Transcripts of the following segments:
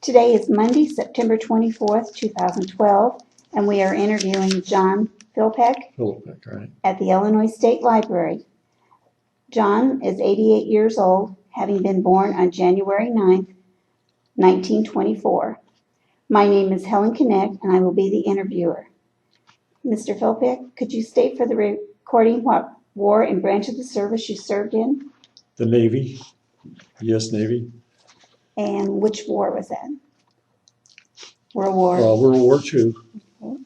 Today is Monday, September 24th, 2012, and we are interviewing John Phillipich Right. at the Illinois State Library. John is 88 years old, having been born on January 9th, 1924. My name is Helen Connect, and I will be the interviewer. Mr. Phillipich, could you state for the recording what war and branch of the service you served in? The Navy, U.S. Navy. And which war was that? World War? World War II. Okay.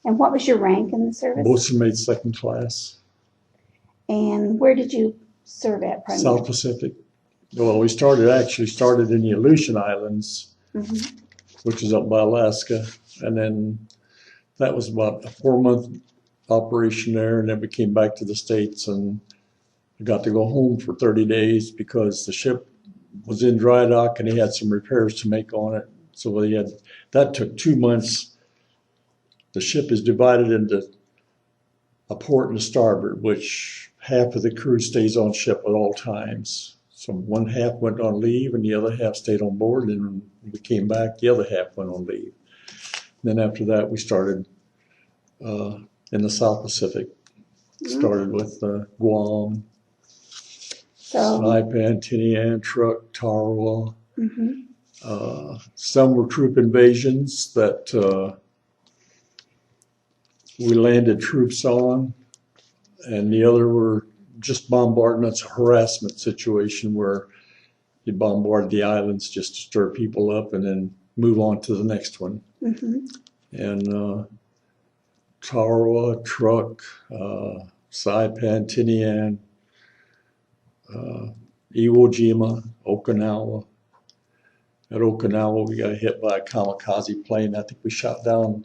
And what was your rank in the service? Boatswain mate, second class. And where did you serve at primarily? South Pacific. Well, we started in the Aleutian Islands, which is up by Alaska. And then that was about a 4-month operation there. And then we came back to the States and I got to go home for 30 days because the ship was in dry dock and he had some repairs to make on it. So that took 2 months. The ship is divided into a port and a starboard, which half of the crew stays on ship at all times. So one half went on leave and the other half stayed on board, and when we came back, the other half went on leave. And then after that, we started in the South Pacific. Started with Guam, Saipan, Tinian, Truk, Tarawa. Some were troop invasions that we landed troops on, and the other were just bombardments, a harassment situation where you bombard the islands just to stir people up and then move on to the next one. And Tarawa, Truk, Saipan, Tinian, Iwo Jima, Okinawa. At Okinawa, we got hit by a kamikaze plane. I think we shot down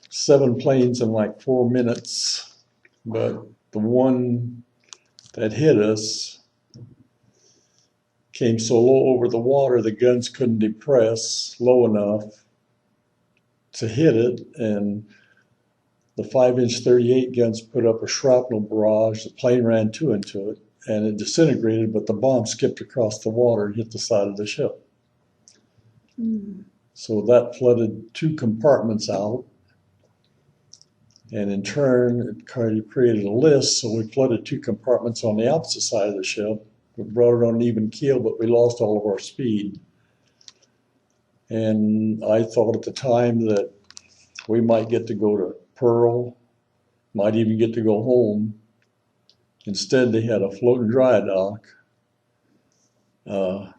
7 planes in like 4 minutes, but the one that hit us came so low over the water the guns couldn't depress low enough to hit it, and the 5-inch 38 guns put up a shrapnel barrage. The plane ran into it and it disintegrated, but the bomb skipped across the water and hit the side of the ship. So that flooded 2 compartments out. And in turn, it created a list, so we flooded 2 compartments on the opposite side of the ship. We brought it on an even keel, but we lost all of our speed. And I thought at the time that we might get to go to Pearl, might even get to go home. Instead, they had a floating dry dock in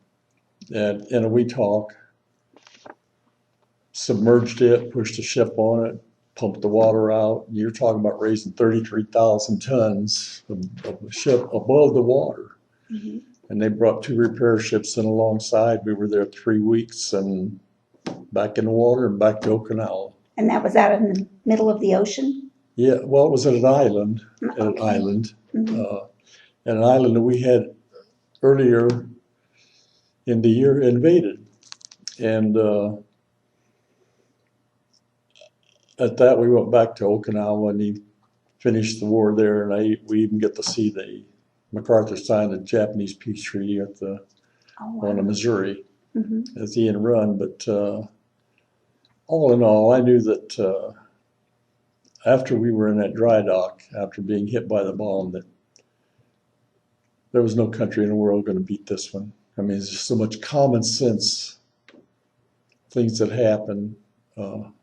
a Weehawken, submerged it, pushed the ship on it, pumped the water out. You're talking about raising 33,000 tons of a ship above the water. And they brought 2 repair ships in alongside. We were there 3 weeks and back in the water and back to Okinawa. And that was out in the middle of the ocean? Yeah, well, it was at an island, an island that we had earlier in the year invaded. And at that, we went back to Okinawa and he finished the war there. And we even get to see MacArthur signed the Japanese peace treaty at on the Missouri at the end run. But all in all, I knew that after we were in that dry dock, after being hit by the bomb, that there was no country in the world going to beat this one. I mean, there's just so much common sense things that happen. It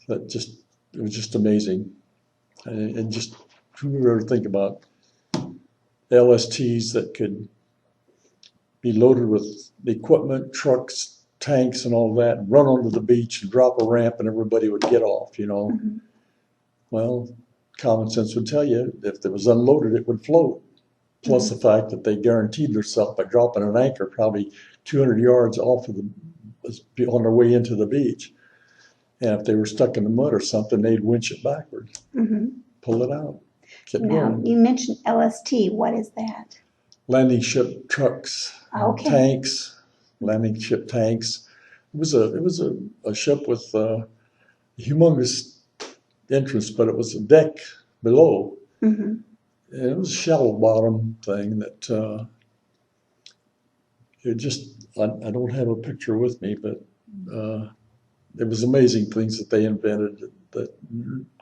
was just amazing. And just who would ever think about LSTs that could be loaded with equipment, trucks, tanks, and all that, and run onto the beach and drop a ramp and everybody would get off, you know. Well, common sense would tell you if it was unloaded, it would float. Plus the fact that they guaranteed themselves by dropping an anchor probably 200 yards off of on their way into the beach. And if they were stuck in the mud or something, they'd winch it backwards, pull it out, keep going. You mentioned LST. What is that? Landing ship trucks, tanks, landing ship tanks. It was a ship with a humongous entrance, but it was a deck below. And it was a shallow bottom thing that it just, I don't have a picture with me, but it was amazing things that they invented that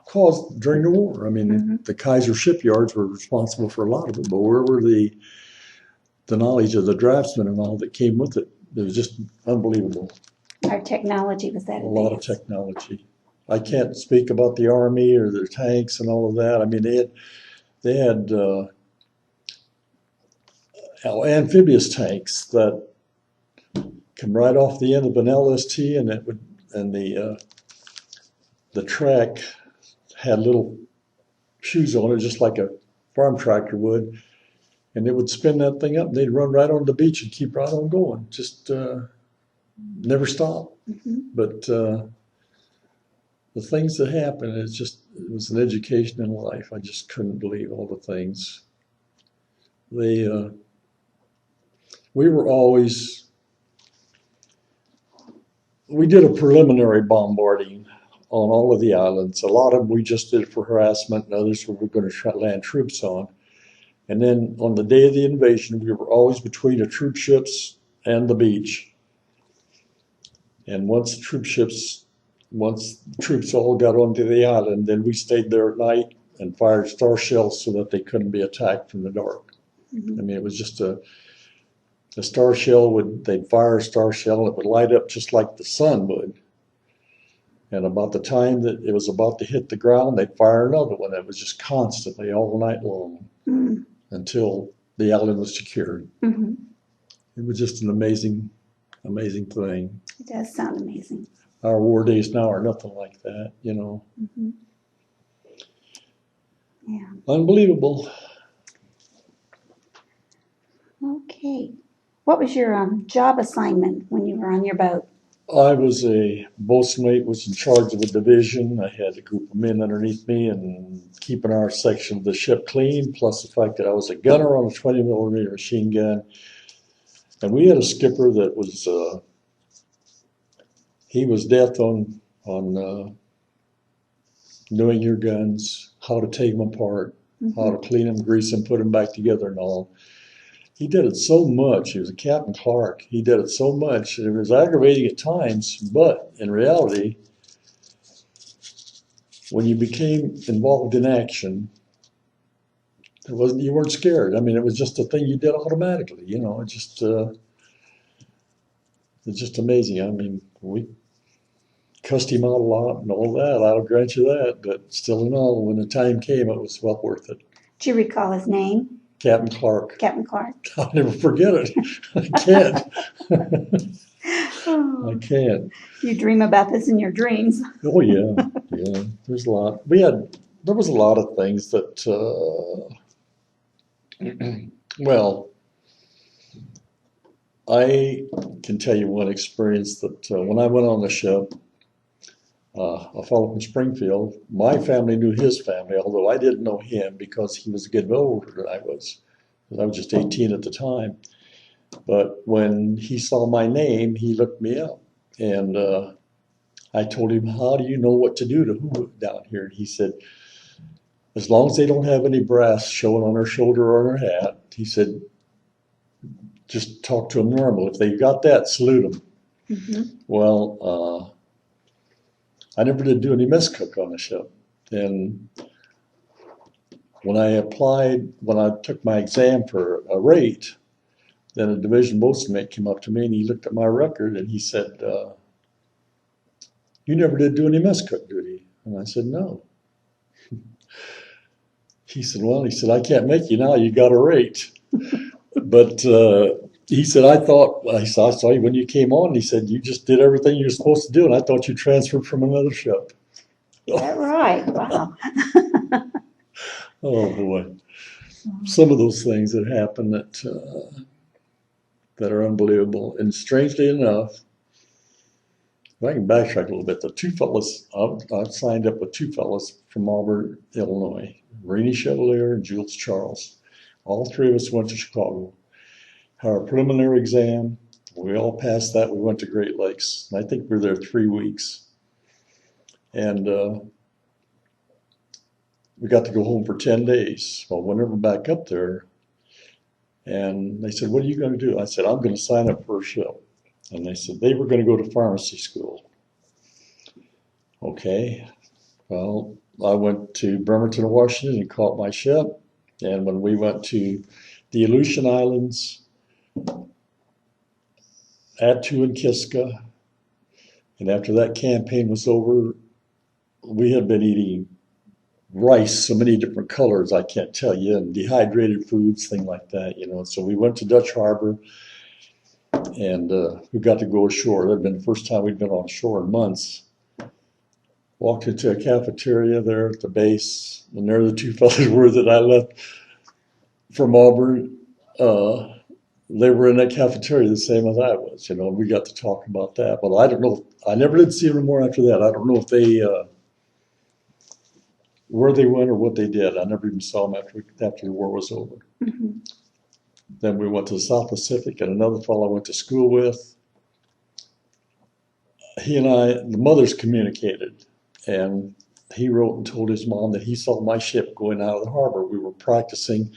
caused during the war. I mean, the Kaiser shipyards were responsible for a lot of it, but where were the knowledge of the draftsmen and all that came with it? It was just unbelievable. Our technology was that A lot of advanced. technology. I can't speak about the Army or their tanks and all of that. I mean, they had amphibious tanks that come right off the end of an LST, and it would, and the track had little shoes on it, just like a farm tractor would, and it would spin that thing up. And they'd run right on the beach and keep right on going, just never stop. But the things that happen, it was an education in life. I just couldn't believe all the things. We were always, we did a preliminary bombarding on all of the islands. A lot of them we just did it for harassment, and others we were going to try to land troops on. And then on the day of the invasion, we were always between the troop ships and the beach. And once the troops all got onto the island, then we stayed there at night and fired star shells so that they couldn't be attacked from the dark. I mean, it was just a star shell they'd fire a star shell and it would light up just like the sun would. And about the time that it was about to hit the ground, they'd fire another one. It was just constantly all night long until the island was secured. It was just an amazing, amazing thing. It does sound amazing. Our war days now are nothing like that, you know. Yeah. Unbelievable. Okay. What was your job assignment when you were on your boat? I was a boatswain mate, was in charge of a division. I had a group of men underneath me and keeping our section of the ship clean, plus the fact that I was a gunner on a 20 millimeter machine gun. And we had a skipper that was, he was death on knowing your guns, how to take them apart, how to clean them, grease them, put them back together and all. He did it so much. He was a Captain Clark. He did it so much. It was aggravating at times, but in reality, when you became involved in action, you weren't scared. I mean, it was just a thing you did automatically. You know, it's just amazing. I mean, we cussed him out a lot and all that. I'll grant you that. But still in all, when the time came, it was well worth it. Do you recall his name? Captain Clark. Captain Clark. I'll never forget it. I can't. I can't. You dream about this in your dreams. Oh yeah, yeah. There's a lot. There was a lot of things that. Well, I can tell you one experience that when I went on the ship, a fellow from Springfield, my family knew his family, although I didn't know him because he was a good bit older than I was. Because I was just 18 at the time. But when he saw my name, he looked me up. And I told him, how do you know what to do to who down here? And he said, as long as they don't have any brass showing on their shoulder or on their hat, he said, just talk to them normal. If they've got that, salute them. Well, I never did do any mess cook on the ship. And when I took my exam for a rate, then a division boatswain mate came up to me and he looked at my record and he said, you never did do any mess cook duty. And I said, no. He said, well, I can't make you now, you got a rate. But he said, I saw you when you came on. He said, you just did everything you were supposed to do, and I thought you transferred from another ship. Is that right? Wow. Oh, boy. Some of those things that happen that are unbelievable. And strangely enough, if I can backtrack a little bit, the two fellas, I've signed up with two fellas from Auburn, Illinois, Rainey Chevalier and Jules Charles. All three of us went to Chicago. Our preliminary exam, we all passed that. We went to Great Lakes. And I think we were there 3 weeks. And we got to go home for 10 days. Well, whenever back up there, And they said, what are you going to do? I said, I'm going to sign up for a ship. And they said they were going to go to pharmacy school. Okay. Well, I went to Bremerton, Washington and caught my ship. And when we went to the Aleutian Islands, Attu and Kiska, and after that campaign was over, we had been eating rice, so many different colors, I can't tell you, and dehydrated foods, things like that, you know. So we went to Dutch Harbor, and we got to go ashore. That had been the first time we'd been on shore in months. Walked into a cafeteria there at the base, and there the two fellows were that I left from Auburn. They were in that cafeteria the same as I was, you know, and we got to talk about that. But I don't know, I never did see them more after that. I don't know if they, where they went or what they did. I never even saw them after the war was over. Mm-hmm. Then we went to the South Pacific, and another fellow I went to school with. He and I, the mothers communicated, and he wrote and told his mom that he saw my ship going out of the harbor. We were practicing.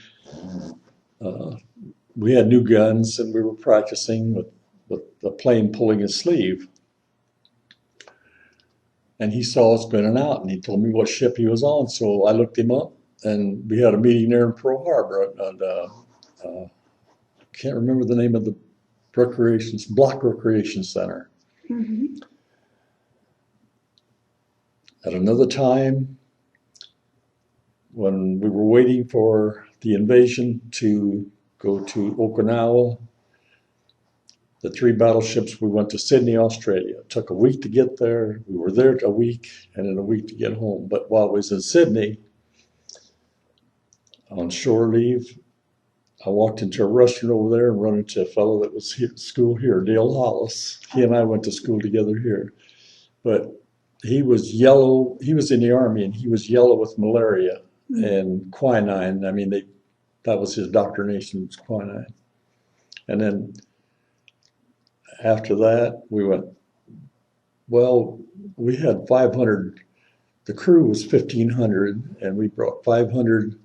We had new guns, and we were practicing with the plane pulling a sleeve. And he saw us going out, and he told me what ship he was on. So I looked him up, and we had a meeting there in Pearl Harbor. Can't remember the name of the block recreation center. Mm-hmm. At another time, when we were waiting for the invasion to go to Okinawa, the 3 battleships, we went to Sydney, Australia. It took a week to get there. We were there a week, and then a week to get home. But while I was in Sydney, on shore leave, I walked into a restaurant over there and run into a fellow that was here at school here, Dale Hollis. He and I went to school together here. But he was yellow. He was in the Army, and he was yellow with malaria and quinine. I mean, that was his doctrination, was quinine. And then after that, we went, well, we had 500. The crew was 1,500, and we brought 500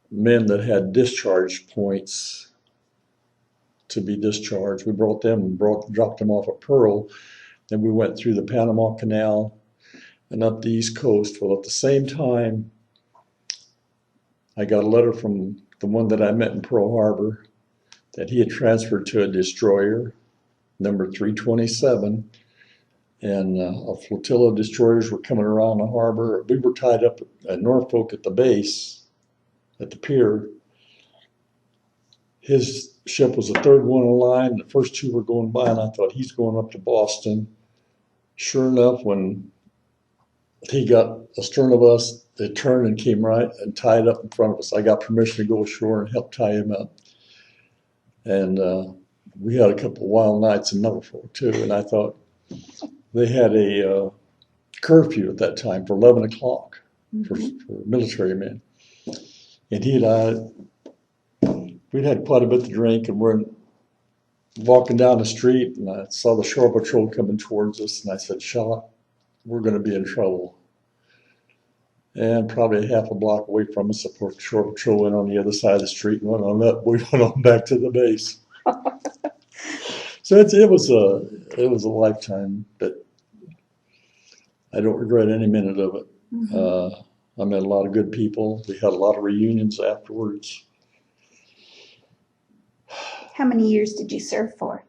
men that had discharge points to be discharged. We brought them and dropped them off at Pearl. Then we went through the Panama Canal and up the East Coast. Well, at the same time, I got a letter from the one that I met in Pearl Harbor that he had transferred to a destroyer, number 327, and a flotilla of destroyers were coming around the harbor. We were tied up at Norfolk at the base, at the pier. His ship was the third one in line. The first 2 were going by, and I thought, he's going up to Boston. Sure enough, when he got astern of us, it turned and came right and tied up in front of us. I got permission to go ashore and help tie him up. And we had a couple of wild nights in Norfolk too. And I thought, they had a curfew at that time for 11 o'clock for military men. And he and I, we'd had quite a bit to drink, and we're walking down the street, and I saw the shore patrol coming towards us, and I said, "Shot, we're going to be in trouble." And probably a half a block away from us, the shore patrol went on the other side of the street and went on up. We went on back to the base. So it was a lifetime, but I don't regret any minute of it. I met a lot of good people. We had a lot of reunions afterwards. How many years did you serve for?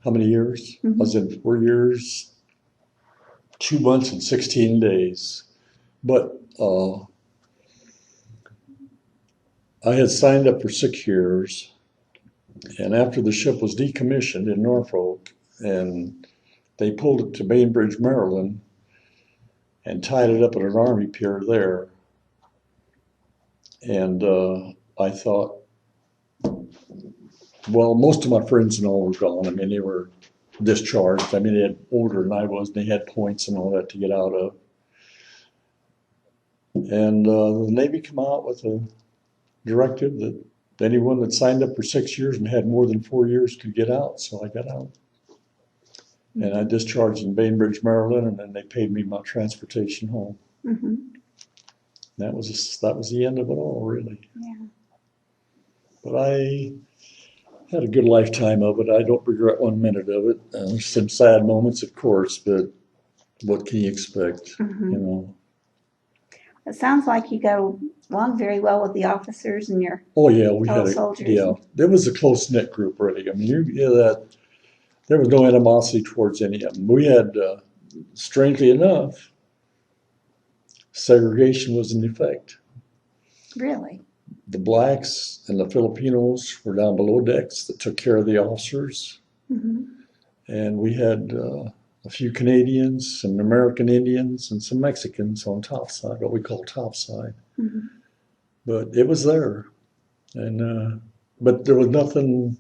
How many years? I was in 4 years, 2 months, and 16 days. But I had signed up for 6 years, and after the ship was decommissioned in Norfolk, and they pulled it to Bainbridge, Maryland, and tied it up at an Army pier there. And I thought, well, most of my friends and all were gone. I mean, they were discharged. I mean, they had older than I was, and they had points and all that to get out of. And the Navy came out with a directive that anyone that signed up for 6 years and had more than 4 years could get out. So I got out. And I discharged in Bainbridge, Maryland, and then they paid me my transportation home. That was the end of it all, really. Yeah. But I had a good lifetime of it. I don't regret 1 minute of it. There's some sad moments, of course, but what can you expect? You know. It sounds like you got along very well with the officers and your Oh yeah, we fellow had a soldiers. yeah. There was a close knit group, really. I mean, that there was no animosity towards any of them. We had, strangely enough, segregation was in effect. Really? The blacks and the Filipinos were down below decks that took care of the officers, and we had a few Canadians, some American Indians, and some Mexicans on topside, what we call topside. But it was there, and but there was nothing,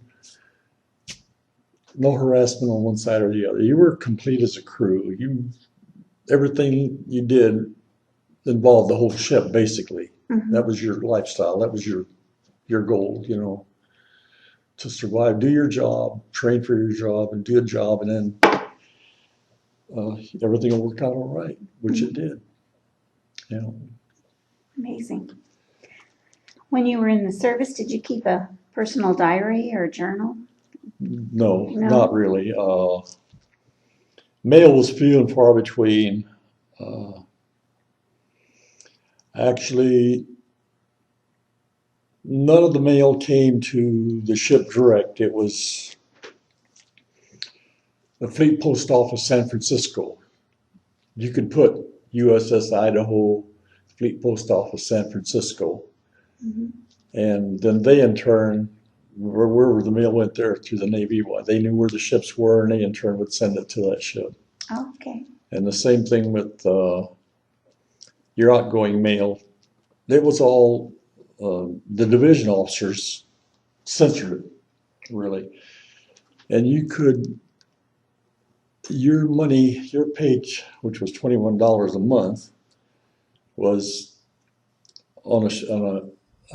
no harassment on one side or the other. You were complete as a crew. Everything you did involved the whole ship, basically. That was your lifestyle. That was your goal, you know, to survive, do your job, train for your job, and do a job, and then everything will work out all right, which it did. You know. Amazing. When you were in the service, did you keep a personal diary or a journal? No, not really. Mail was few and far between. Actually, none of the mail came to the ship direct. It was the Fleet Post Office, San Francisco. You could put USS Idaho, Fleet Post Office, San Francisco. And then they, in turn, wherever the mail went there through the Navy, they knew where the ships were, and they, in turn, would send it to that ship. Oh, okay. And the same thing with your outgoing mail. It was all the division officers censored it, really. And you could, your money, your page, which was $21 a month, was on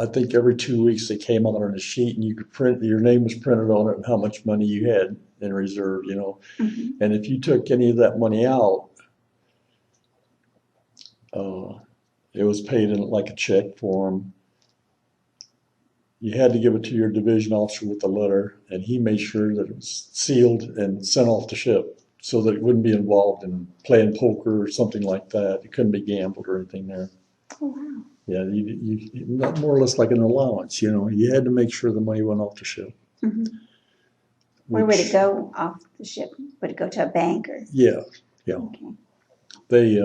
I think every 2 weeks it came out on a sheet, and you could print, your name was printed on it and how much money you had in reserve, you know. And if you took any of that money out, it was paid in like a check form. You had to give it to your division officer with a letter, and he made sure that it was sealed and sent off the ship so that it wouldn't be involved in playing poker or something like that. It couldn't be gambled or anything there. Oh, wow. Yeah, not more or less like an allowance, you know. You had to make sure the money went off the ship. Where would it go off the ship? Would it go to a bank or? Yeah. Okay. They,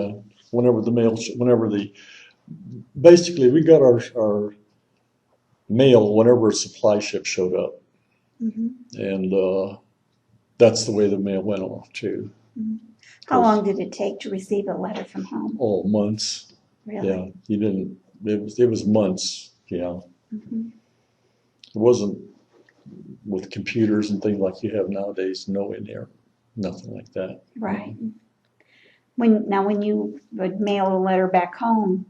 basically we got our mail whenever a supply ship showed up. And that's the way the mail went off too. How long did it take to receive a letter from home? Oh, months. Really? Yeah, you didn't, it was months, yeah. It wasn't with computers and things like you have nowadays, nowhere near, nothing like that. Right. When you would mail a letter back home,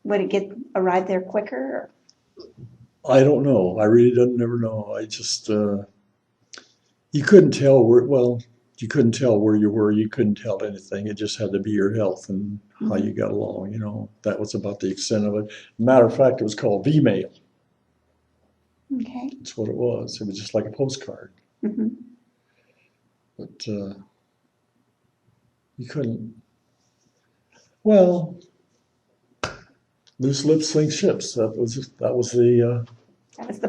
would it arrive there quicker? I don't know. I really never know. I just, you couldn't tell you couldn't tell where you were. You couldn't tell anything. It just had to be your health and how you got along, you know. That was about the extent of it. Matter of fact, it was called V-mail. Okay. That's what it was. It was just like a postcard. But you couldn't, well, loose lips sink ships. That was the That was the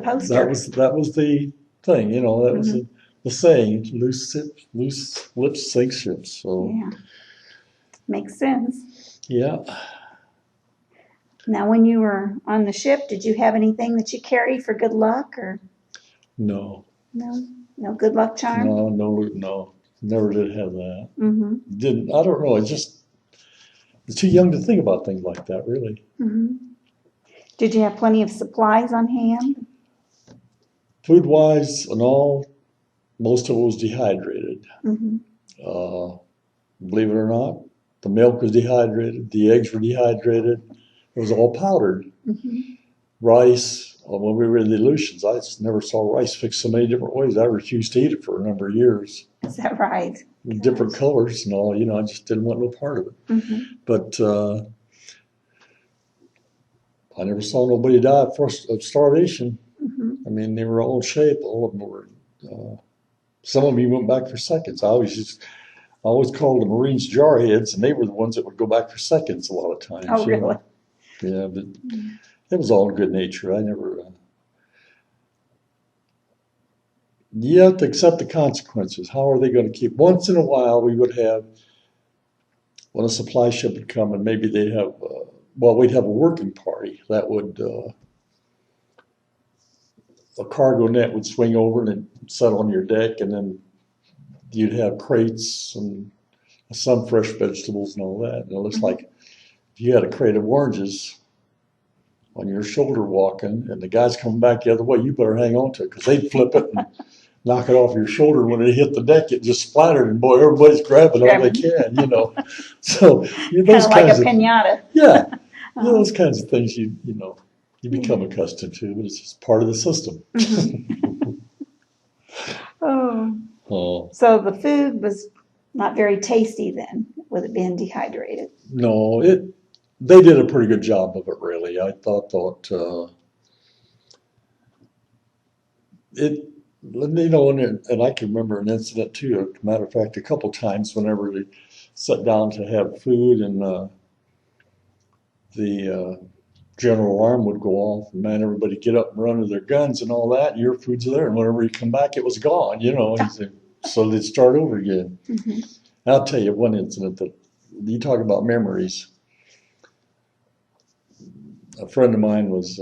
poster. that was the thing, you know. That was the saying. Loose lips sink ships. So Yeah. Makes sense. yeah. Now, when you were on the ship, did you have anything that you carried for good luck or? No. No good luck charm? No. Never did have that. Mm-hmm. I don't know. It's too young to think about things like that, really. Did you have plenty of supplies on hand? Food-wise and all, most of it was dehydrated. Believe it or not, the milk was dehydrated, the eggs were dehydrated. It was all powdered. Rice, when we were in the Aleutians, I just never saw rice fixed so many different ways. I refused to eat it for a number of years. Is that right? With different colors and all, you know, I just didn't want no part of it. But I never saw nobody die of starvation. I mean, they were all in shape. All of them were. Some of them even went back for seconds. I always called the Marines jarheads, and they were the ones that would go back for seconds a lot of times. Oh, You know? really? Yeah, but it was all in good nature. I never. You have to accept the consequences. How are they going to keep? Once in a while, we would have, when a supply ship would come, and maybe they'd have, we'd have a working party that would, a cargo net would swing over and it'd set on your deck, and then you'd have crates and some fresh vegetables and all that. And it looks like if you had a crate of oranges on your shoulder walking, and the guy's coming back the other way, you better hang on to it, because they'd flip it and knock it off your shoulder. When it hit the deck, it just splattered, and boy, everybody's grabbing all they can, you know. So those Kind of like kinds a of pinata. yeah, those kinds of things you become accustomed to, but it's just part of the system. Oh. Oh So the food was not very tasty then, with it being dehydrated. no, they did a pretty good job of it, really. I thought it. And I can remember an incident too. As a matter of fact, a couple times whenever they sat down to have food, and the general alarm would go off, and man, everybody get up and run to their guns and all that, and your food's there, and whenever you come back, it was gone, so they'd start over again. I'll tell you one incident that you talk about memories. A friend of mine was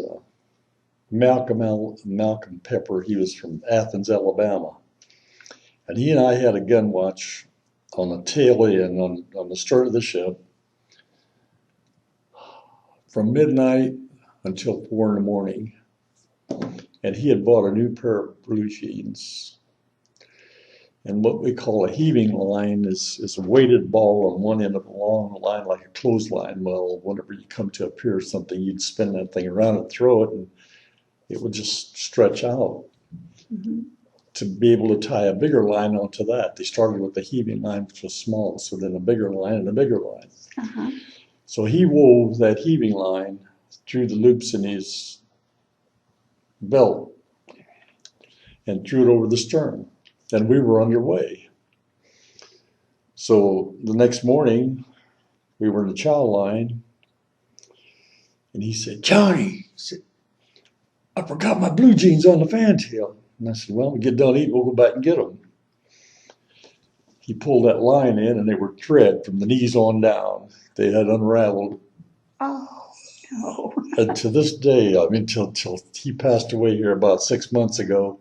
Malcolm Pepper. He was from Athens, Alabama, and he and I had a gun watch on the tail end on the stern of the ship from midnight until 4 in the morning. And he had bought a new pair of blue jeans. And what we call a heaving line is a weighted ball on one end of a long line, like a clothesline. Well, whenever you come to a pier or something, you'd spin that thing around and throw it, and it would just stretch out. To be able to tie a bigger line onto that, they started with the heaving line, which was small, so then a bigger line and a bigger line. So he wove that heaving line through the loops in his belt and threw it over the stern, and we were underway. So the next morning, we were in the chow line, and he said, "Johnny," "I forgot my blue jeans on the fantail." And I said, "Well, when we get done eating, we'll go back and get them." He pulled that line in, and they were thread from the knees on down. They had unraveled. Oh, no. And to this day, I mean, till he passed away here about 6 months ago,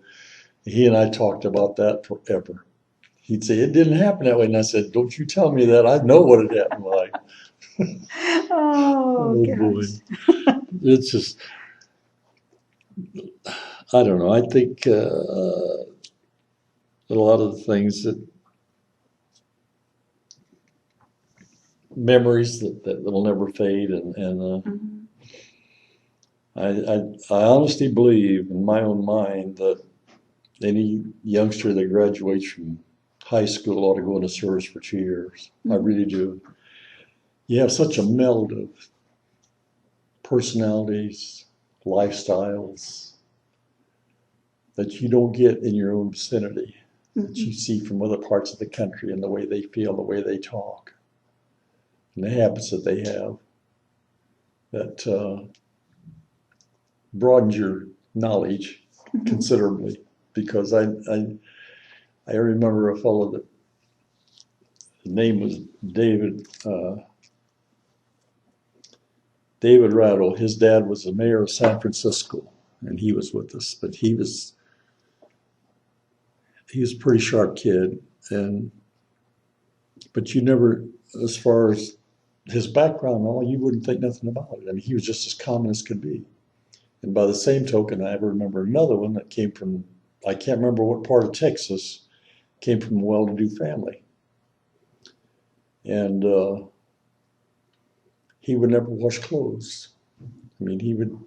he and I talked about that forever. He'd say, "It didn't happen that way." And I said, "Don't you tell me that. I know what it happened like." Oh, boy. gosh. It's just, I don't know. I think a lot of the things memories that will never fade. And I honestly believe in my own mind that any youngster that graduates from high school ought to go into service for 2 years. I really do. You have such a meld of personalities, lifestyles that you don't get in your own vicinity, that you see from other parts of the country, and the way they feel, the way they talk, and the habits that they have, that broadens your knowledge considerably. Because I remember a fellow that his name was David Rattle. His dad was the mayor of San Francisco, and he was with us. But he was a pretty sharp kid, but you never, as far as his background and all, you wouldn't think nothing about it. I mean, he was just as common as could be. And by the same token, I remember another one that came from, I can't remember what part of Texas, came from a well-to-do family. And he would never wash clothes. I mean, he would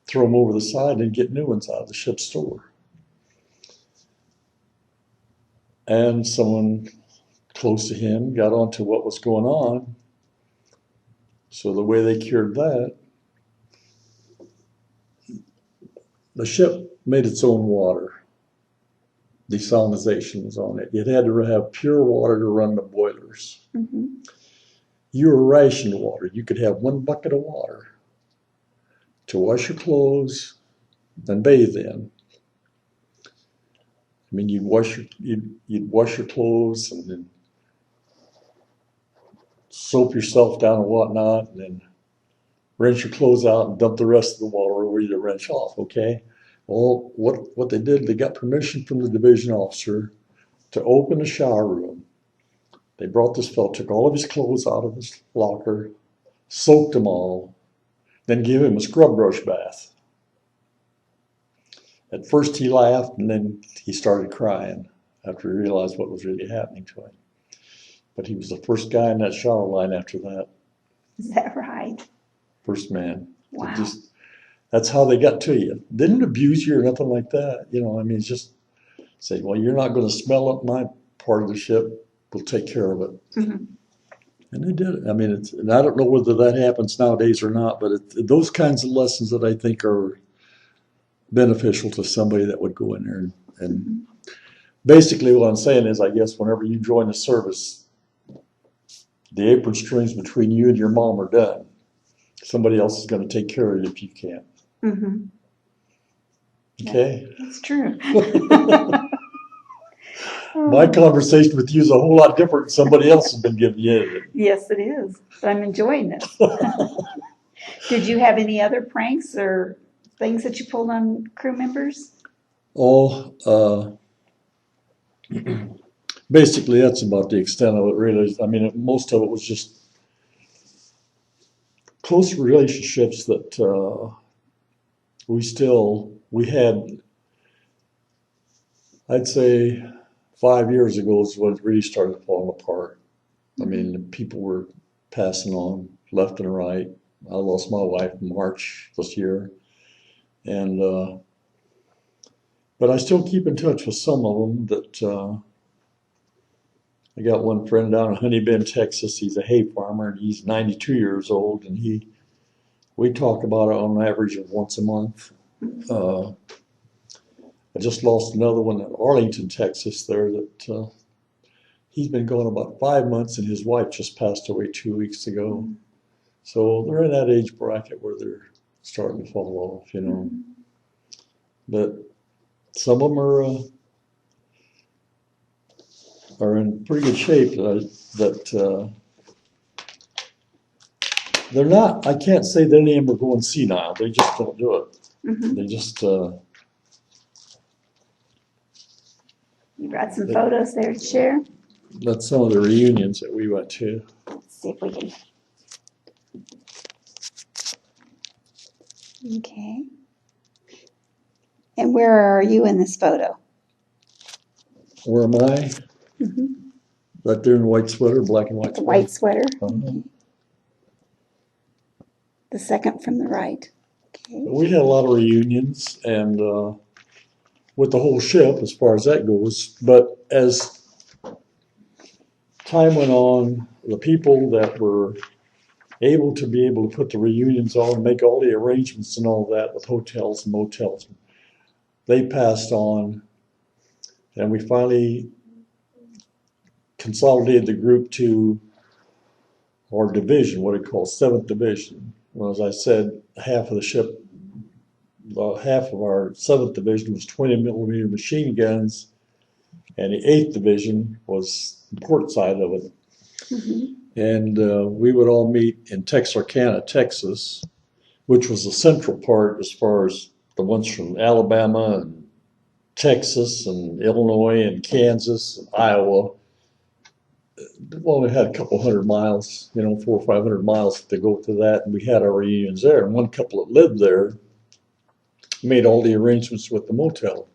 throw them over the side and get new ones out of the ship's store. And someone close to him got onto what was going on. So the way they cured that, the ship made its own water. Desalinization was on it. It had to have pure water to run the boilers. Mm-hmm. You were rationed water. You could have 1 bucket of water to wash your clothes and bathe in. I mean, you'd wash your clothes and then soap yourself down and whatnot, and then rinse your clothes out and dump the rest of the water over you to rinse off. Okay. Well, what they did, they got permission from the division officer to open the shower room. They brought this fellow, took all of his clothes out of his locker, soaked them all, then gave him a scrub brush bath. At first he laughed, and then he started crying after he realized what was really happening to him. But he was the first guy in that shower line after that. Is that right? First man. Wow. That's how they got to you. Didn't abuse you or nothing like that. I mean, it's just say, well, you're not going to smell up my part of the ship. We'll take care of it. Mm-hmm. And they did it. I mean, and I don't know whether that happens nowadays or not, but those kinds of lessons that I think are beneficial to somebody that would go in there. And Mm-hmm. basically what I'm saying is, I guess whenever you join the service, the apron strings between you and your mom are done. Somebody else is going to take care of you if you can't. Mm-hmm. Okay? That's true. My conversation with you is a whole lot different than somebody else has been giving you. Yes, it is. But I'm enjoying this. Did you have any other pranks or things that you pulled on crew members? Basically, that's about the extent of it, really. I mean, most of it was just close relationships that we had. I'd say 5 years ago is when it really started falling apart. I mean, people were passing on left and right. I lost my wife in March this year, and but I still keep in touch with some of them. That I got one friend down in Honey Bend, Texas. He's a hay farmer, and he's 92 years old, and we talk about it on an average of once a month. I just lost another one in Arlington, Texas. There that he's been gone about 5 months, and his wife just passed away 2 weeks ago. So they're in that age bracket where they're starting to fall off, But some of them are in pretty good shape. That they're not. I can't say that any of them are going senile. They just don't do it. Mm-hmm. They just. You brought some photos there to share. That's some of the reunions that we went to. Let's see if we can. Okay. And where are you in this photo? Where am I? Mm-hmm. Right there in the white sweater, black and white The sweater. white sweater. Uh-huh. Okay. The second from the right. Okay. We had a lot of reunions, and with the whole ship as far as that goes. But as time went on, the people that were able to put the reunions on, make all the arrangements and all that with hotels and motels, they passed on, and we finally consolidated the group to our division, what we call 7th Division. Well, as I said, half of the ship, half of our 7th Division was 20 millimeter machine guns, and the 8th Division was the port side of it. Mm-hmm. And we would all meet in Texarkana, Texas, which was the central part as far as the ones from Alabama and Texas and Illinois and Kansas and Iowa. We've only had a couple 100 miles, 400 or 500 miles to go to that, and we had our reunions there. And one couple that lived there made all the arrangements with the motel.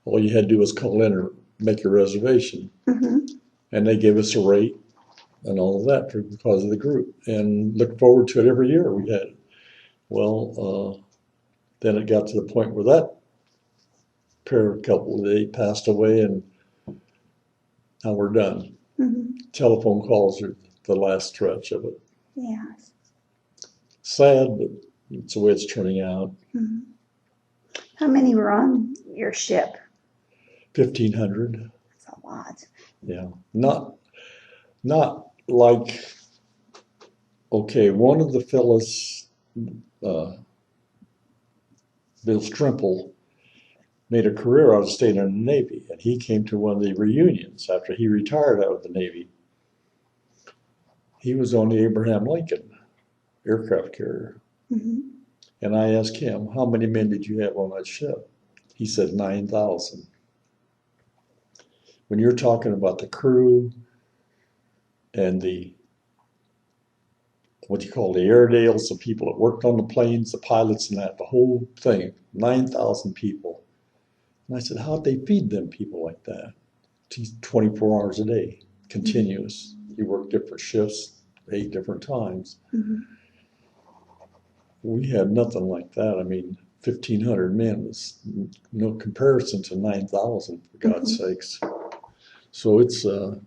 All you had to do was call in or make a reservation, Mm-hmm. and they gave us a rate and all of that because of the group, and look forward to it every year. We had it. Well, then it got to the point where that couple, they passed away, and now we're done. Mm-hmm. Telephone calls are the last stretch of it. Yeah. Sad, but it's the way it's turning out. Mm-hmm. How many were on your ship? 1,500. That's a lot. Yeah, not like, okay, one of the fellas, uh, Bill Strimple, made a career out of staying in the Navy, and he came to one of the reunions after he retired out of the Navy. He was on the Abraham Lincoln aircraft carrier. Mm-hmm. And I asked him, how many men did you have on that ship? He said 9,000. When you're talking about the crew and the, what you call the Airedales, the people that worked on the planes, the pilots and that, the whole thing, 9,000 people. And I said, how'd they feed them people like that? 24 hours a day, continuous. You work different shifts, 8 different times. Mm-hmm. We had nothing like that. I mean, 1,500 men was no comparison to 9,000, for God's sakes. So it's, and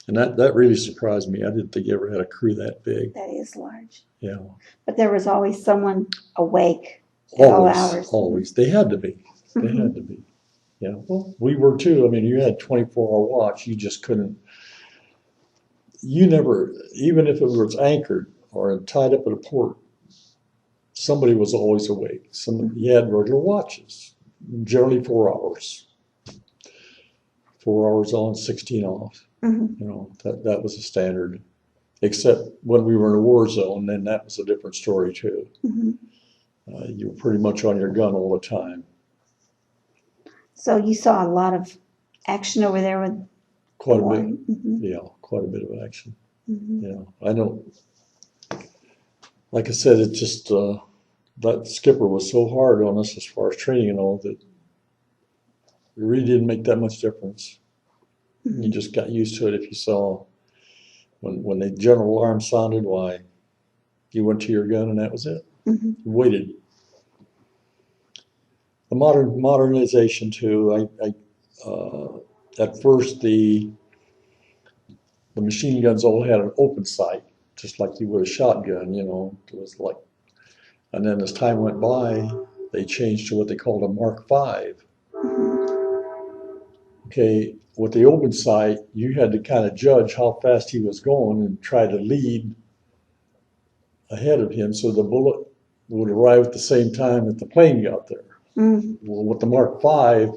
that really surprised me. I didn't think you ever had a crew that big. That is large. Yeah. But there was always someone awake at all hours. Always. They had to be. They had to be. Yeah. Well, we were too. I mean, you had 24-hour watch. You just couldn't, you never, even if it was anchored or tied up at a port, somebody was always awake. You had regular watches, generally 4 hours. 4 hours on, 16 off. Mm-hmm. You know, that was a standard. Except when we were in a war zone, then that was a different story too. Mm-hmm. You were pretty much on your gun all the time. So you saw a lot of action over there with Quite the a war. bit. Mm-hmm. Yeah, quite a bit of action. Mm-hmm. Yeah, I know. Like I said, it just, that skipper was so hard on us as far as training and all that it really didn't make that much difference. Mm-hmm. You just got used to it. If you saw, when the general alarm sounded, why, you went to your gun and that was it. Mm-hmm. You waited. The modernization too, at first the machine guns all had an open sight, just like you would a shotgun, you know. It was like, and then as time went by, they changed to what they called a Mark V. Okay, with the open sight, you had to kind of judge how fast he was going and try to lead ahead of him so the bullet would arrive at the same time that the plane got there. Mm-hmm. Well, with the Mark V,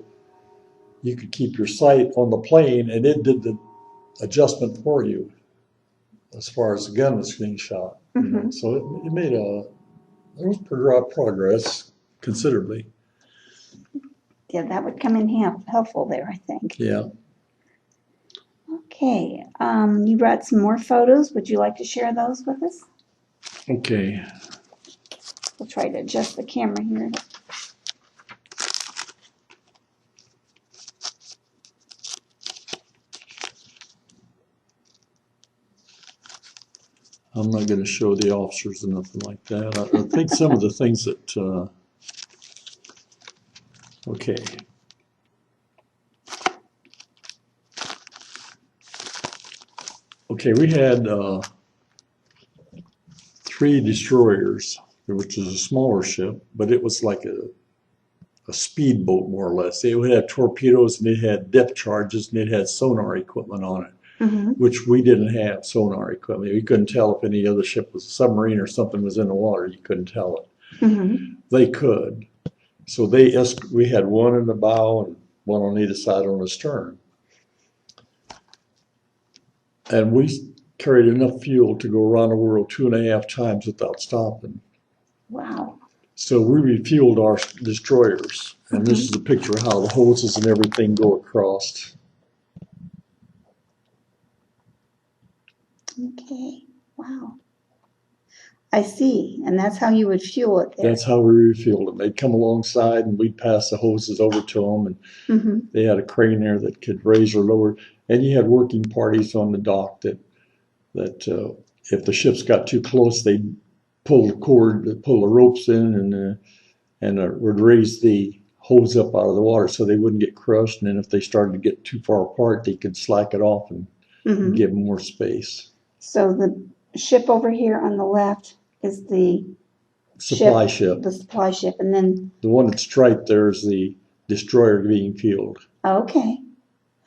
you could keep your sight on the plane and it did the adjustment for you as far as the gun was being shot. You know? So it made there was progress considerably. Yeah, that would come in helpful there, I think. Yeah. Okay, you brought some more photos. Would you like to share those with us? Okay. We'll try to adjust the camera here. I'm not going to show the officers or nothing like that. I think some of the things that, okay. Okay, we had 3 destroyers, which is a smaller ship, but it was like a speedboat more or less. It would have torpedoes and it had depth charges and it had sonar equipment on it. Mm-hmm. Which we didn't have sonar equipment. We couldn't tell if any other ship was a submarine or something was in the water. You couldn't tell it. Mm-hmm. They could. So we had one in the bow and one on either side on the stern. And we carried enough fuel to go around the world 2.5 times without stopping. Wow. So we refueled our destroyers. And this is a picture of how the hoses and everything go across. Okay, wow. I see, and that's how you would fuel it there. That's how we refueled them. They'd come alongside and we'd pass the hoses over to them, and they had a crane there that could raise or lower. And you had working parties on the dock that if the ships got too close, they'd pull the cord, pull the ropes in, and would raise the hose up out of the water so they wouldn't get crushed. And then if they started to get too far apart, they could slack it off and give them more space. So the ship over here on the left is the supply ship. The supply ship, and then... The one that's striped there is the destroyer being fueled. Okay.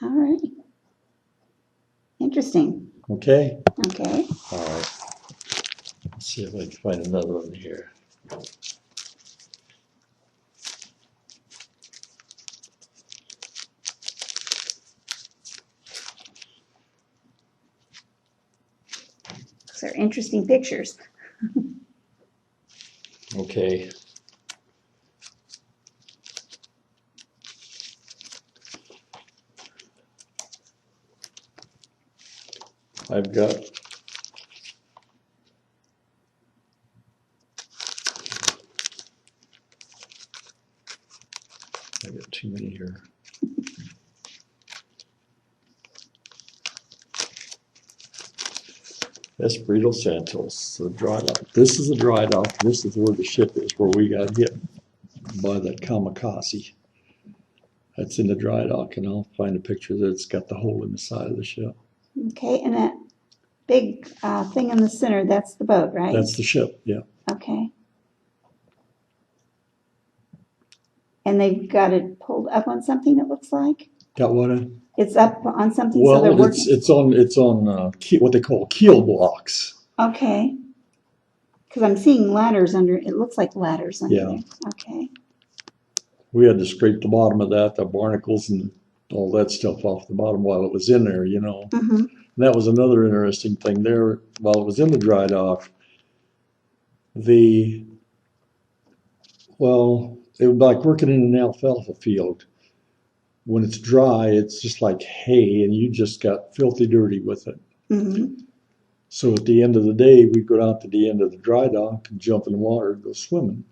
All right. Interesting. Okay? Okay. All right. Let's see if I can find another one here. Those are interesting pictures. Okay. I've got too many here. Espirito Santos, the dry dock. This is the dry dock. This is where the ship is, where we got hit by that kamikaze. That's in the dry dock, and I'll find a picture that's got the hole in the side of the ship. Okay, and that big thing in the center, that's the boat, right? That's the ship, yeah. Okay. And they've got it pulled up on something, it looks like? Got what? It's up on something, Well, so they're working? it's on what they call keel blocks. Okay. Because I'm seeing ladders under, it looks like ladders under Yeah. there. Okay. We had to scrape the bottom of that, the barnacles and all that stuff off the bottom while it was in there, you know. Mm-hmm. And that was another interesting thing there. While it was in the dry dock, it was like working in an alfalfa field. When it's dry, it's just like hay, and you just got filthy dirty with it. Mm-hmm. So at the end of the day, we'd go out to the end of the dry dock and jump in the water and go swimming.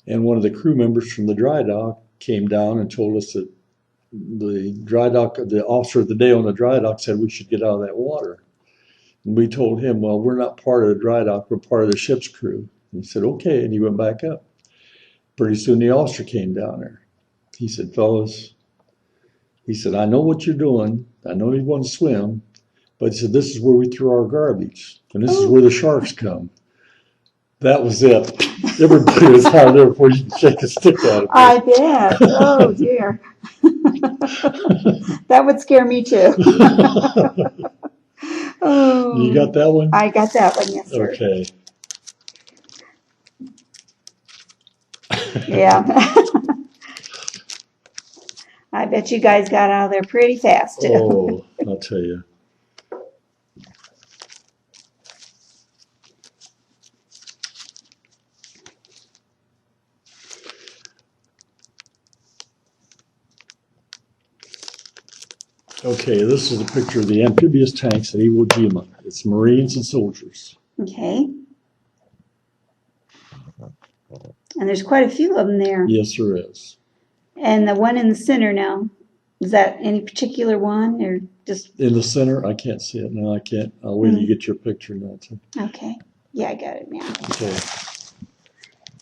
And one of the crew members from the dry dock came down and told us that the officer of the day on the dry dock said we should get out of that water. And we told him, well, we're not part of the dry dock, we're part of the ship's crew. And he said, okay, and he went back up. Pretty soon the officer came down there. He said, fellas, he said, I know what you're doing. I know you want to swim, but he said, this is where we throw our garbage, and this is where the sharks come. That was it. Everybody was out there before you could shake a stick at it. I bet. Oh, dear. That would scare me, too. Oh. You got that one? I got that one, yes, sir. Okay. Yeah. I bet you guys got out of there pretty fast, too. Oh, I'll tell you. Okay, this is a picture of the amphibious tanks at Iwo Jima. It's Marines and soldiers. Okay. And there's quite a few of them there. Yes, there is. And the one in the center now, is that any particular one or just? In the center, I can't see it. No, I can't. I'll wait till you get your picture now. Okay. Yeah, I got it now. Okay.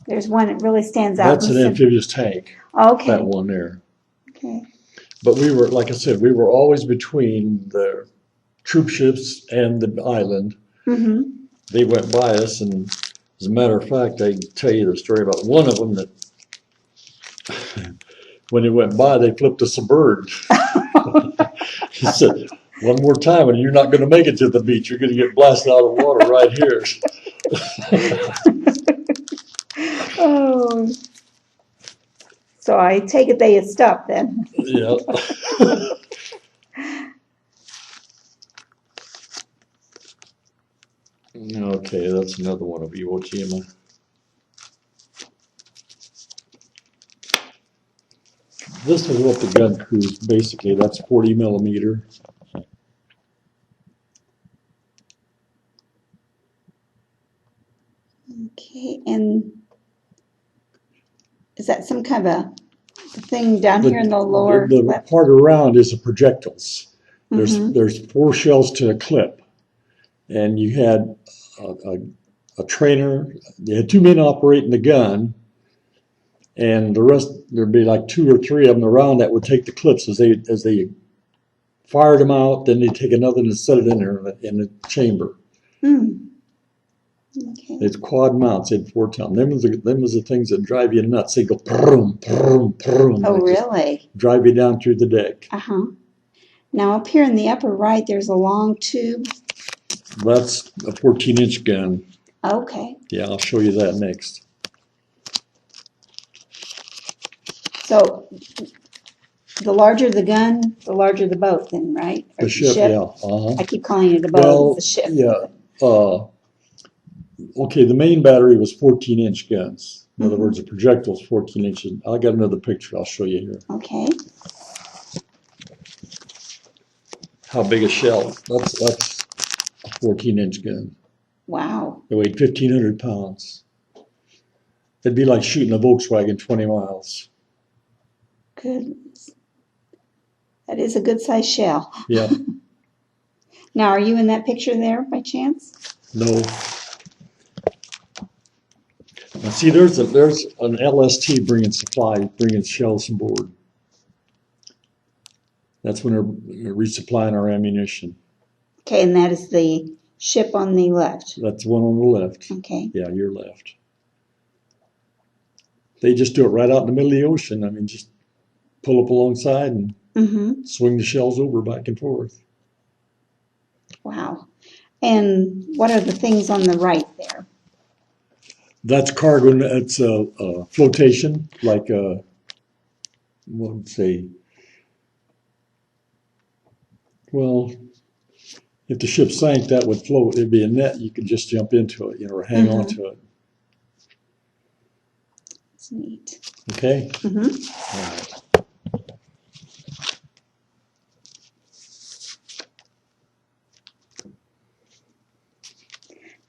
There's one that really stands out. That's an amphibious tank. Okay. That one there. Okay. But we were, like I said, we were always between the troop ships and the island. Mm-hmm. They went by us, and as a matter of fact, I can tell you the story about one of them that when they went by, they flipped us a bird. He said, one more time and you're not going to make it to the beach. You're going to get blasted out of the water right here. Oh. So I take it they had stopped then. Yeah. Okay, that's another one of Iwo Jima. This is what the gun crews, basically, that's 40 millimeter. Okay, and is that some kind of a thing down here in the lower The left? part around is the projectiles. There's Mm-hmm. there's 4 shells to a clip, and you had a trainer. You had 2 men operating the gun, and the rest there'd be like 2 or 3 of them around that would take the clips as they fired them out. Then they take another and set it in there in the chamber. Mm. Okay. It's quad mounts in 4-ton. Them was the things that drive you nuts. They go prum, prum, prum. Oh, They just really? drive you down through the deck. Uh-huh. Now up here in the upper right, there's a long tube. That's a 14-inch gun. Okay. Yeah, I'll show you that next. So the larger the gun, the larger the boat then, right? Or The ship, yeah. Uh-huh. I keep calling it a boat. Well, It's a ship. yeah. Okay, the main battery was 14-inch guns. In other words, the projectile's 14 inches. I got another picture I'll show you here. Okay. How big a shell? That's a 14-inch gun. Wow. It weighed 1,500 pounds. It'd be like shooting a Volkswagen 20 miles. Goodness. That is a good size shell. Yeah. Now, are you in that picture there by chance? No. Now see, there's an LST bringing supplies, bringing shells aboard. That's when they're resupplying our ammunition. Okay, and that is the ship on the left. That's the one on the left. Okay. Yeah, your left. They just do it right out in the middle of the ocean. I mean, just pull up alongside and swing the shells over back and forth. Wow. And what are the things on the right there? That's cargo. It's a flotation, like what would say? Well, if the ship sank, that would float. It'd be a net. You could just jump into it, or hang onto it. That's neat. Okay. All right.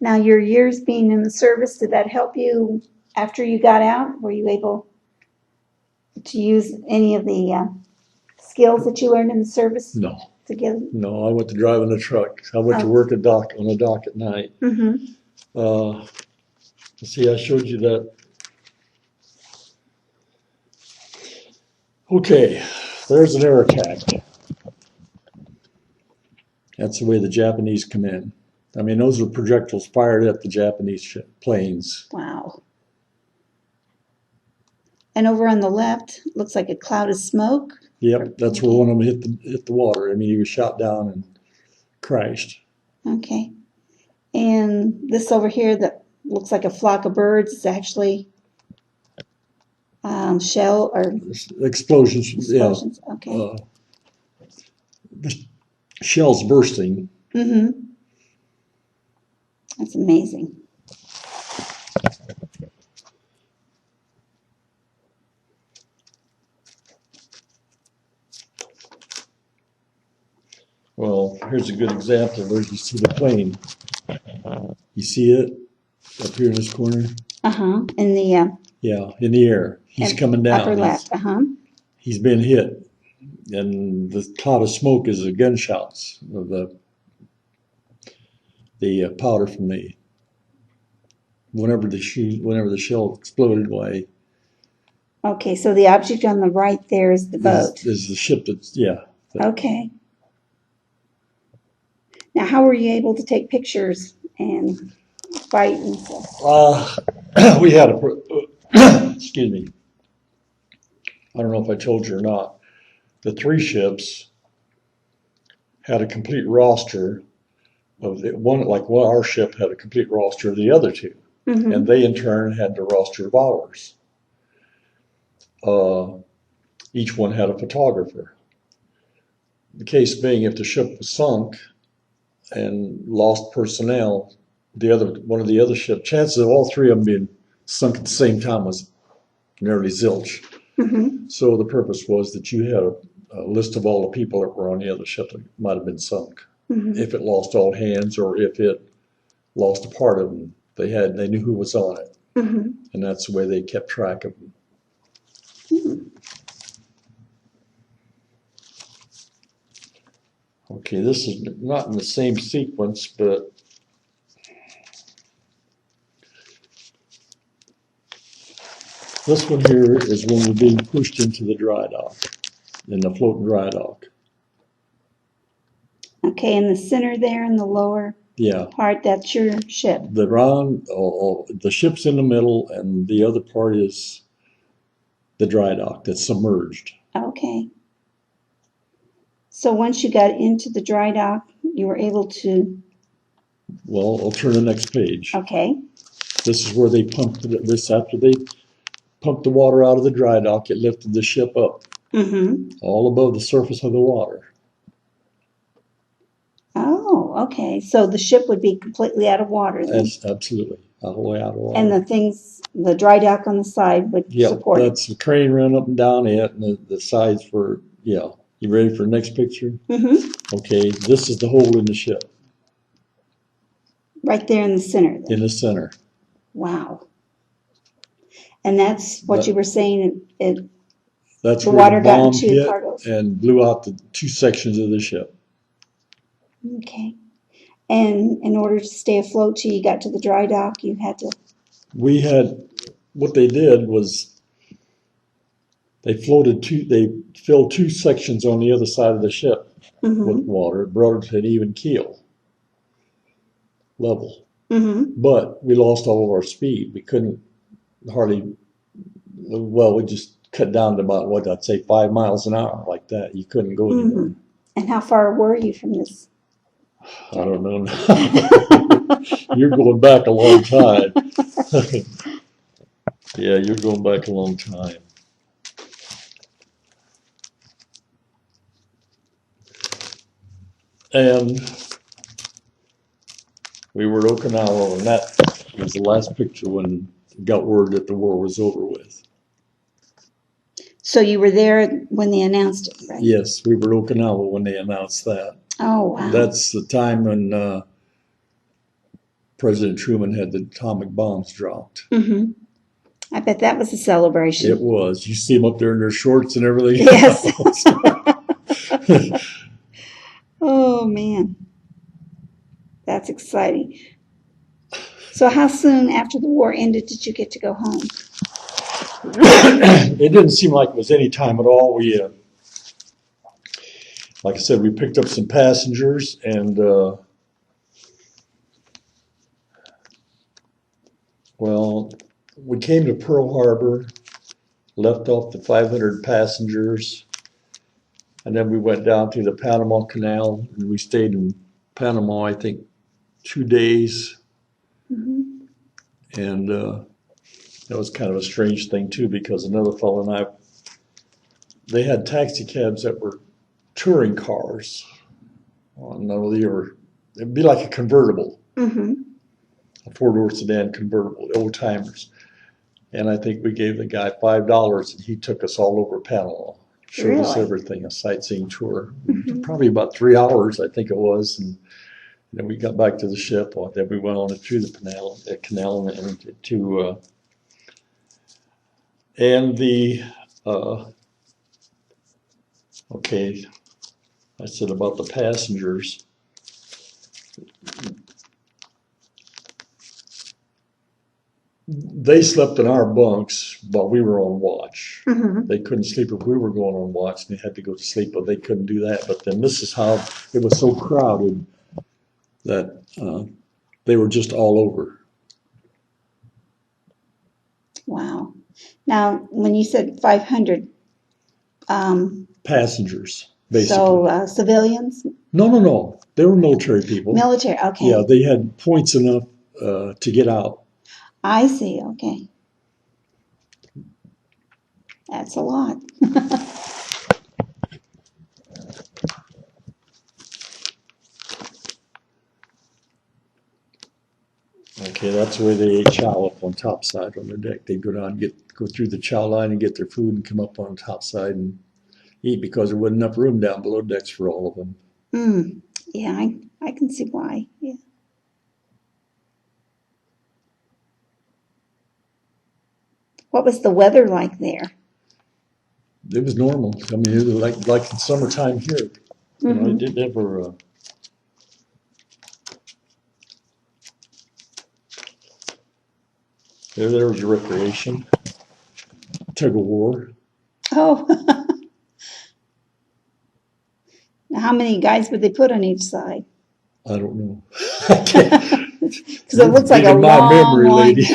Now, your years being in the service, did that help you after you got out? Were you able to use any of the skills that you learned in the service? No. No, I went to driving a truck. I went to work on a dock at night. See, I showed you that. Okay, there's an air attack. That's the way the Japanese come in. I mean, those are projectiles fired at the Japanese planes. Wow. And over on the left, looks like a cloud of smoke. Yep, that's where one of them hit the water. I mean, he was shot down and crashed. Okay. And this over here that looks like a flock of birds is actually shell or explosions. explosions. Yeah. Okay. The shells bursting. That's amazing. Well, here's a good example where you see the plane. You see it up here in this corner? In the yeah, in the air. He's coming down. Upper left. He's been hit, and the cloud of smoke is the gunshots of the powder from whenever the shell exploded away. Okay, so the object on the right there is the boat. Is the ship that's Okay. Now, how were you able to take pictures and fight and stuff? We had excuse me. I don't know if I told you or not. The 3 ships had a complete roster of our ship had a complete roster of the other 2, and they in turn had the roster of ours. Each one had a photographer. The case being, if the ship was sunk and lost personnel, one of the other ships, chances of all 3 of them being sunk at the same time was nearly zilch. So the purpose was that you had a list of all the people that were on the other ship that might have been sunk. If it lost all hands or if it lost a part of them, they knew who was on it, and that's the way they kept track of them. Okay, this is not in the same sequence, but this one here is when we're being pushed into the dry dock, in the floating dry dock. Okay, in the center there in the lower Yeah. part, that's your ship. The the ship's in the middle, and the other part is the dry dock that's submerged. Okay. So once you got into the dry dock, you were able to, Well, I'll turn to the next page. okay. This is where they pumped this after they pumped the water out of the dry dock. It lifted the ship up all above the surface of the water. Oh, okay. So the ship would be completely out of water then. That's absolutely all the way out of water. And the dry dock on the side would support it. That's the crane ran up and down it, and the sides were, yeah. You ready for the next picture? Okay, this is the hole in the ship. Right there in the center then. In the center. Wow. And that's what you were saying, That's the where water the got bomb into hit cargoes. and blew out the two sections of the ship. Okay. And in order to stay afloat till you got to the dry dock, you had to... What they did was they filled two sections on the other side of the ship with water, brought it to an even keel level. But we lost all of our speed. We couldn't hardly, well, we just cut down to about, what I'd say, 5 miles an hour like that. You couldn't go anywhere. And how far were you from this? I don't know. You're going back a long time. Yeah, you're going back a long time. And we were at Okinawa, and that was the last picture when we got word that the war was over with. So you were there when they announced it, right? Yes, we were at Okinawa when they announced that. Oh, wow. That's the time when President Truman had the atomic bombs dropped. I bet that was a celebration. It was. You see them up there in their shorts and everything. Yes. Oh, man. That's exciting. So how soon after the war ended did you get to go home? It didn't seem like it was any time at all. We, like I said, we picked up some passengers, and well, we came to Pearl Harbor, left off the 500 passengers, and then we went down to the Panama Canal, and we stayed in Panama, I think, 2 days. And that was kind of a strange thing too, because another fellow and I, they had taxi cabs that were touring cars. It'd be like a convertible, a four-door sedan convertible, old timers. And I think we gave the guy $5, and he took us all over Panama, showed us everything, a sightseeing tour. Probably about 3 hours, I think it was. And then we got back to the ship. Then we went on through the canal and to and the okay. I said about the passengers. They slept in our bunks while we were on watch. They couldn't sleep if we were going on watch. They had to go to sleep, but they couldn't do that. But then this is how it was so crowded that they were just all over. Wow. Now, when you said 500... passengers, basically. So civilians? No. They were military people. Military, okay. Yeah, they had points enough to get out. I see, okay. That's a lot. Okay, that's where they ate chow up on top side on the deck. They'd go down, go through the chow line and get their food and come up on top side and eat, because there wasn't enough room down below decks for all of them. Yeah, I can see why. Yeah. What was the weather like there? It was normal. I mean, it was like in summertime here. You know, it didn't ever. There was your recreation, tug of war. Oh. Now, how many guys would they put on each side? I don't know. Because it looks like a Digging my long memory, line. lady.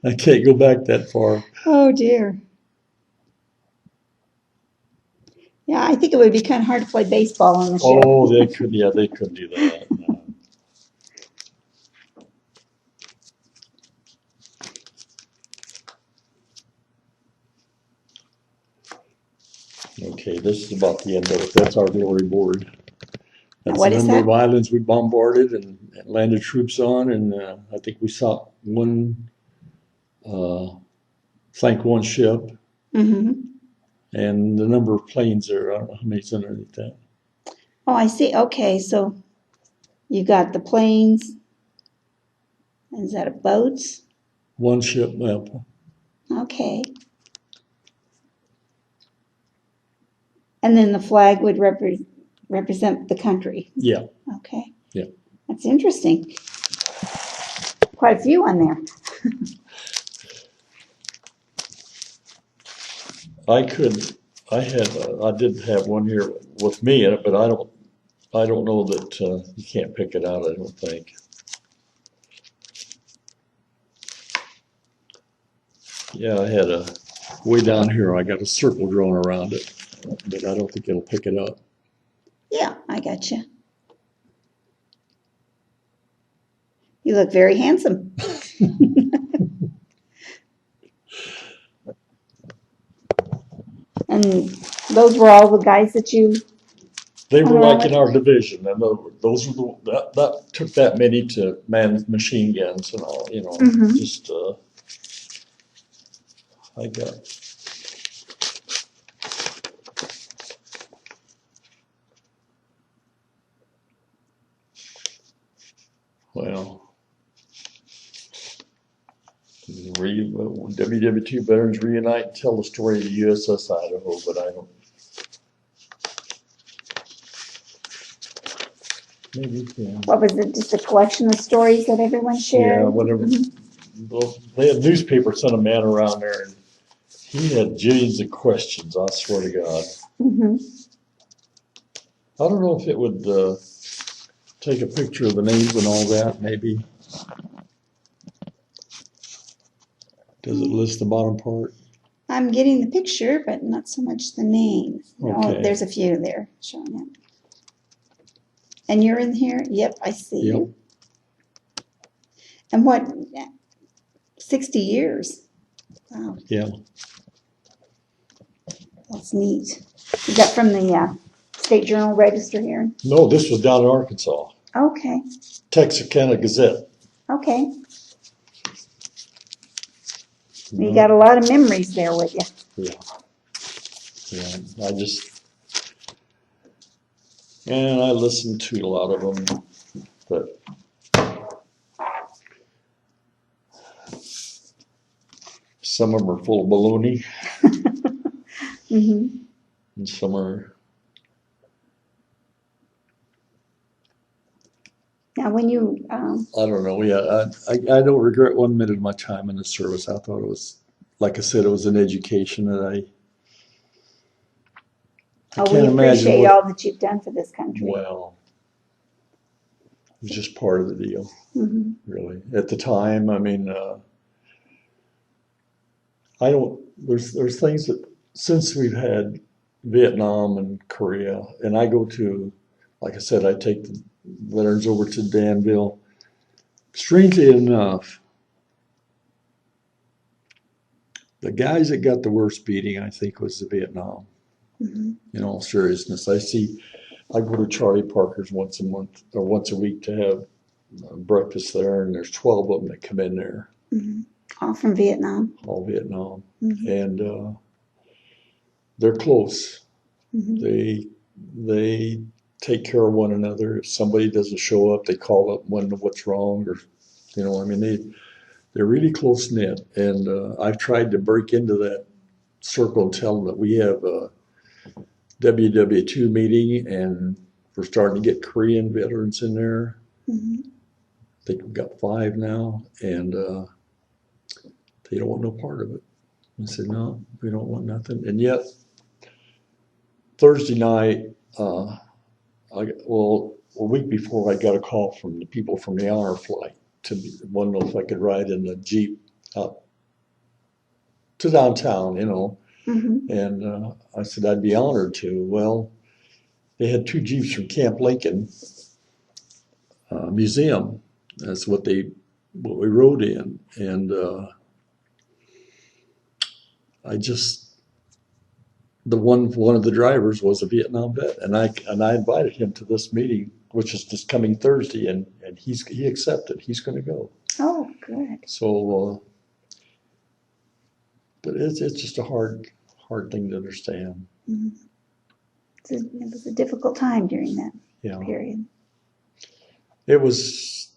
I can't go back that far. Oh, dear. Yeah, I think it would be kind of hard to play baseball on the ship. Oh, they could. Yeah, they couldn't do that. No. Okay, this is about the end of it. That's our glory board. That's What the is number that? of islands we bombarded and landed troops on, and I think we saw sank one ship, Mm-hmm. and the number of planes there. I don't know how many's underneath that. Oh, I see. Okay, so you got the planes. Is that a boat? One ship. Well, Okay. And then the flag would represent the country. yeah, Okay. yeah. That's interesting. Quite a few on there. I did have one here with me in it, but I don't know that you can't pick it out. I don't think. Yeah, I had way down here. I got a circle drawn around it, but I don't think it'll pick it up. Yeah, I got you. You look very handsome. And those were all the guys that you They were hung around like in with? our division, and those were that took that many to man machine guns and all. You know, Mhm. just I got. Well, WW2 veterans reunite and tell the story of the USS Idaho, but I don't. Maybe you can. What was it? Just a collection of stories that everyone shared? Yeah, whatever. Mhm. Well, they had newspaper sent a man around there, and he had jillions of questions. I swear to God. Mhm. I don't know if it would take a picture of the names and all that. Maybe. Does it list the bottom part? I'm getting the picture, but not so much the names. Oh, Okay. there's a few there showing up. And you're in here? Yep, I see Yep. you. And what, 60 years? Wow, Yeah. that's neat. Is that from the State Journal Register here? No, this was down in Arkansas. Okay, Texarkana Gazette. okay. You got a lot of memories there with you. Yeah. Yeah. I listened to a lot of them, but some of them are full of baloney, Mm-hmm. and some are. Now, when you, I don't know. Yeah, I don't regret 1 minute of my time in the service. I thought it was, like I said, it was an education that I we can't imagine appreciate what. all that you've done for this country. Well, it was just part of the deal, Mm-hmm. really. At the time, I mean, I don't. There's things that since we've had Vietnam and Korea, and I go to, like I said, I take the veterans over to Danville. Strangely enough, the guys that got the worst beating, I think, was the Vietnam. Mm-hmm. In all seriousness, I go to Charlie Parker's once a month or once a week to have breakfast there, and there's 12 of them that come in there, Mm-hmm. All from Vietnam. all Vietnam, Mm-hmm. and they're close. Mm-hmm. They take care of one another. If somebody doesn't show up, they call up, wonder what's wrong, or I mean, they're really close knit. And I've tried to break into that circle and tell them that we have a WW2 meeting, and we're starting to get Korean veterans in there. Mm-hmm. I think we've got 5 now, and they don't want no part of it. I said, no, we don't want nothing. And yet, Thursday night, a week before, I got a call from the people from the honor flight to want to know if I could ride in the Jeep out to downtown, and I said I'd be honored to. Well, they had 2 Jeeps from Camp Lincoln Museum. That's what we rode in, and one of the drivers was a Vietnam vet, and I invited him to this meeting, which is this coming Thursday, and he accepted. He's going to go. Oh, good. So, but it's just a hard thing to understand. Mm-hmm. It was a difficult time during that period. It was,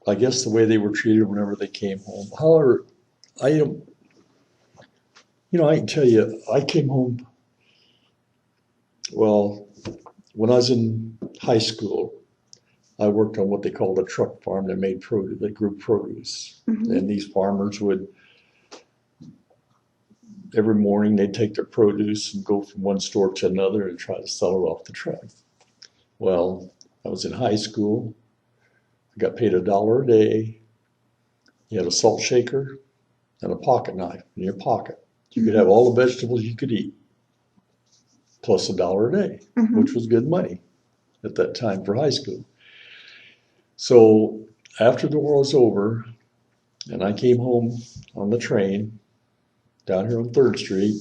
I guess, the way they were treated whenever they came home. However, I can tell you, I came home. Well, when I was in high school, I worked on what they called a truck farm that made produce, that grew produce. Mm-hmm. And these farmers would, every morning, they'd take their produce and go from one store to another and try to sell it off the truck. Well, I was in high school. I got paid $1 a day. You had a salt shaker and a pocket knife in your pocket. You could have all the vegetables you could eat, plus $1 a day, which was good money at that time for high school. So after the war was over, and I came home on the train down here on 3rd Street,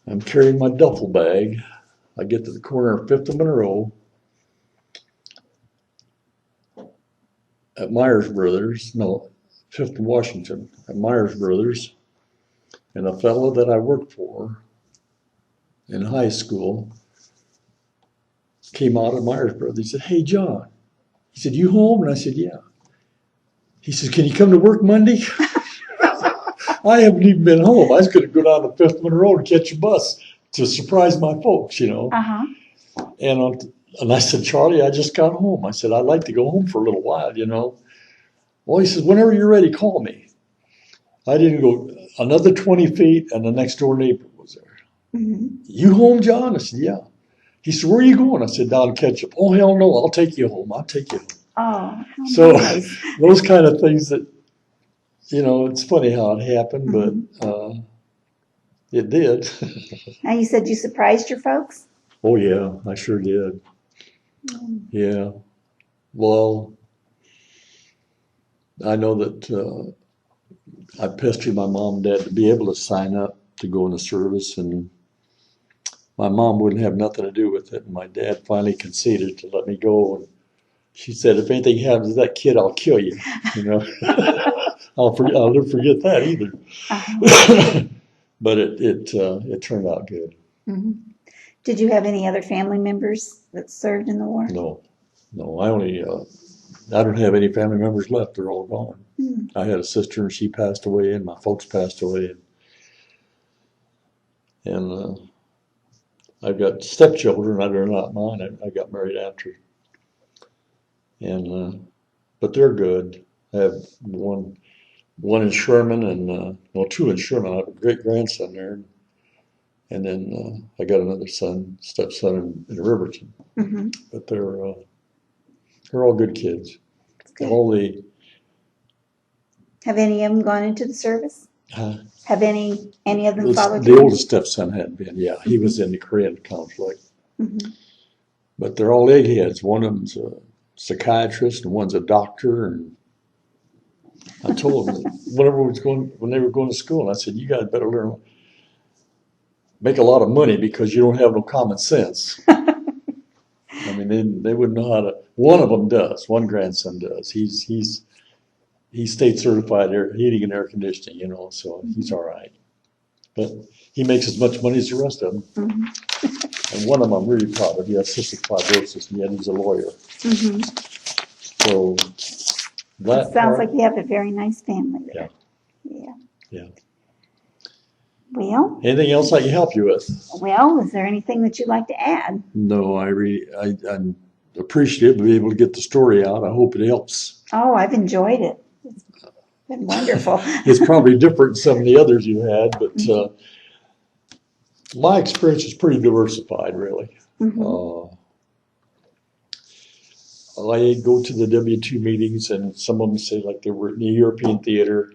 I'm carrying my duffel bag. I get to the corner of 5th and Monroe at Myers Brothers, no, 5th and Washington, at Myers Brothers, and a fellow that I worked for in high school came out of Myers Brothers. He said, "Hey, John." He said, "You home?" And I said, "Yeah." He says, "Can you come to work Monday?" I haven't even been home. I was going to go down to 5th Monroe to catch a bus to surprise my folks, Uh-huh. And I said, "Charlie, I just got home." I said, "I'd like to go home for a little while, Well, he says, "Whenever you're ready, call me." I didn't go another 20 feet, and the next door neighbor was there. Mm-hmm. "You home, John?" I said, "Yeah." He said, "Where are you going?" I said, "Down to catch up." "Oh, hell no, I'll take you home. I'll take you home." Oh, how So nice. those kind of things that, it's funny how it happened, but it did. Now you said you surprised your folks? Oh, yeah, I sure did. Yeah. Well, I know that I pestered my mom and dad to be able to sign up to go in the service, and my mom wouldn't have nothing to do with it. And my dad finally conceded to let me go. And she said, "If anything happens to that kid, I'll kill you." I'll never forget that either. Uh-huh. But it turned out good. Mm-hmm. Did you have any other family members that served in the war? No, I don't have any family members left. They're all gone. Mm. I had a sister, and she passed away, and my folks passed away. And I've got stepchildren. They're not mine. I got married after. And but they're good. I have one in Sherman, and 2 in Sherman. I have a great grandson there, and then I got another stepson in Riverton. Mm-hmm. But they're all good kids. Good. Have any of them gone into the service? Have any of them followed you? The oldest stepson had been, yeah. He was in the Korean conflict. Mm-hmm. But they're all eggheads. One of them's a psychiatrist, and one's a doctor. And I told them when they were going to school, and I said, "You guys better learn, make a lot of money because you don't have no common sense." I mean, they wouldn't know how to. One of them does. One grandson does. He's state certified heating and air conditioning, so he's all right. But he makes as much money as the rest of them. Mm-hmm. And one of them I'm really proud of. He has cystic fibrosis, and yet he's a lawyer. Mm-hmm. So it sounds like you have a very nice family there. Yeah. Well, anything else I can help you with? Well, is there anything that you'd like to add? No, I'm appreciative of being able to get the story out. I hope it helps. Oh, I've enjoyed it. It's been wonderful. It's probably different than some of the others you had, but my experience is pretty diversified, really. Mm-hmm. I go to the W2 meetings, and some of them say like they were in the European theater,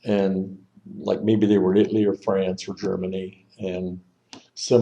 and like maybe they were in Italy or France or Germany, and some